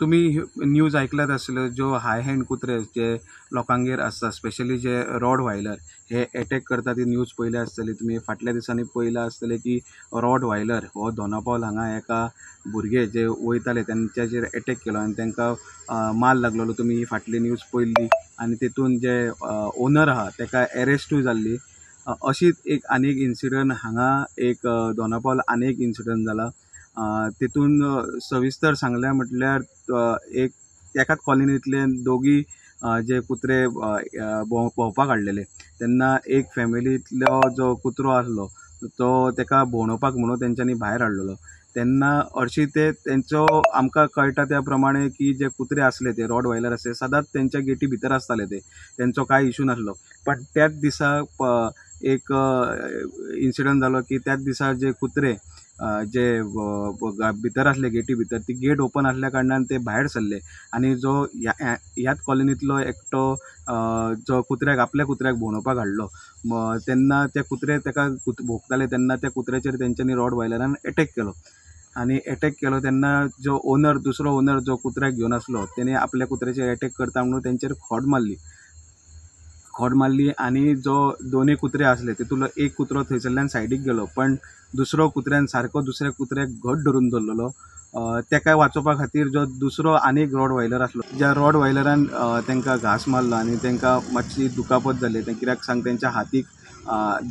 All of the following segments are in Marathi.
तुम्ही न्यूज ऐकलात आसतलो जो हाय हँड कुत्रे जे लोकांगेर आसता, स्पेशली जे रॉड व्हायलर हे अटॅक करता ती न्यूज पयली आसतली तुम्ही. फाटल्या दिसांनी पयला आसतले की रॉड व्हायलर हो दोनापावल हांगा एका भुरगे जे वयताले त्यांच्याचेर अटॅक केलो आनी तांकां मार लागलेलो. तुम्ही ही फाटली न्यूज पयल्ली आनी तितून जे ओनर आहा ताका अरेस्टूय जाल्ली. अशीच एक आनी एक इन्सिडंट हांगा एक दोनापावल आनी एक इन्सिडंट जाला. तितून सविस्तर सांगलें म्हटल्यार एक एकाच कॉलनींतले दोगी जे कुत्रे भोंवपाक हाडलेले तेन्ना एक फॅमिलींतलो जो कुत्रो आसलो तो ताका भोंवणोवपाक म्हणून तेंच्यांनी भायर हाडलेलो. तेन्ना हरशीं तेंचो आमकां कळटा त्या प्रमाणे की जे कुत्रे आसले ते रॉड व्हायलर आसले सदांच तेंच्या गेटी भितर आसताले ते, तेंचो कांय इशू नासलो. पण त्याच दिसा एक इन्सिडंट जालो की त्याच दिसा जे कुत्रे जे भितर आसले गेटी भितर ती गेट ओपन आसल्या कारणान ते भायर सरले आनी जो ह्याच कॉलनींतलो एकटो जो कुत्र्याक आपल्या कुत्र्याक भोंवणोवपाक हाडलो तेन्ना ते कुत्रे ताका भोंकताले तेन्ना त्या कुत्र्याचेर तेंच्यांनी रॉड व्हायलरान अटॅक केलो. आनी अटॅक केलो तेन्ना जो ओनर दुसरो ओनर जो कुत्र्याक घेवन आसलो तेणे आपल्या कुत्र्याचेर अटॅक करता म्हणून तेंचेर खोड मारली आनी जो दोनूय कुत्रे आसले तितूंतलो एक कुत्रो थंयसरल्यान सायडीक गेलो पण दुसरो कुत्र्यान सारको दुसऱ्या कुत्र्याक घट धरून धरलेलो. ताका वाचोवपा खातीर जो दुसरो आनी एक रॉड व्हायलर आसलो ज्या रॉड व्हायलरान तांकां घास मारलो आनी तांकां मातशी दुखापत जाली. कित्याक सांग तेंच्या हातीक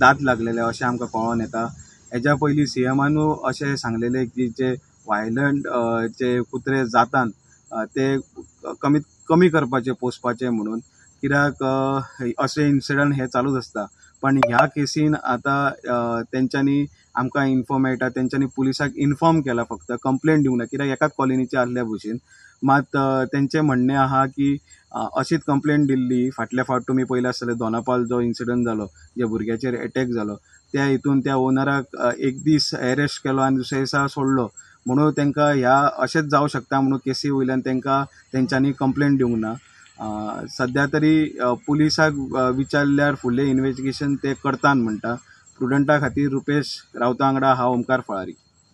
दात लागलेले अशें आमकां कळोन येता. हेज्या पयलीं सीएमानूय अशें सांगलेलें की जे व्हायलंट जे कुत्रे जातात ते कमीत कमी करपाचे पोसपाचे म्हणून. कित्याक अशें इन्सिडंट हे चालूच आसता. पण ह्या केसीन आतां तेंच्यांनी आमकां इन्फॉर्म मेळटा तेंच्यांनी पुलिसाक इन्फॉर्म केला फक्त कंप्लेंट दिवंक ना कित्याक एकाच कॉलनीचे आसल्या भशेन. मात तेंचें म्हणणें आहा की अशीच कंप्लेंट दिल्ली फाटल्या फावट तुमी पयले आसतले दोनापावल जो इन्सिडंट जालो जे भुरग्याचेर अटॅक जालो त्या हितून त्या ओनराक एक दीस अरेस्ट केलो आनी दुसऱ्या दिसा सोडलो म्हणून तांकां ह्या अशेंच जावं शकता म्हणून केसी वयल्यान तांकां तेंच्यांनी कंप्लेंट दिवंक ना. सद्या तरी पुलिसाक विचारल्यार फुडलें इन्व्हेस्टिगेशन ते करतात म्हणटा. प्रुडंटा खातीर रुपेश रावता वांगडा हांव ओमकार फळारी.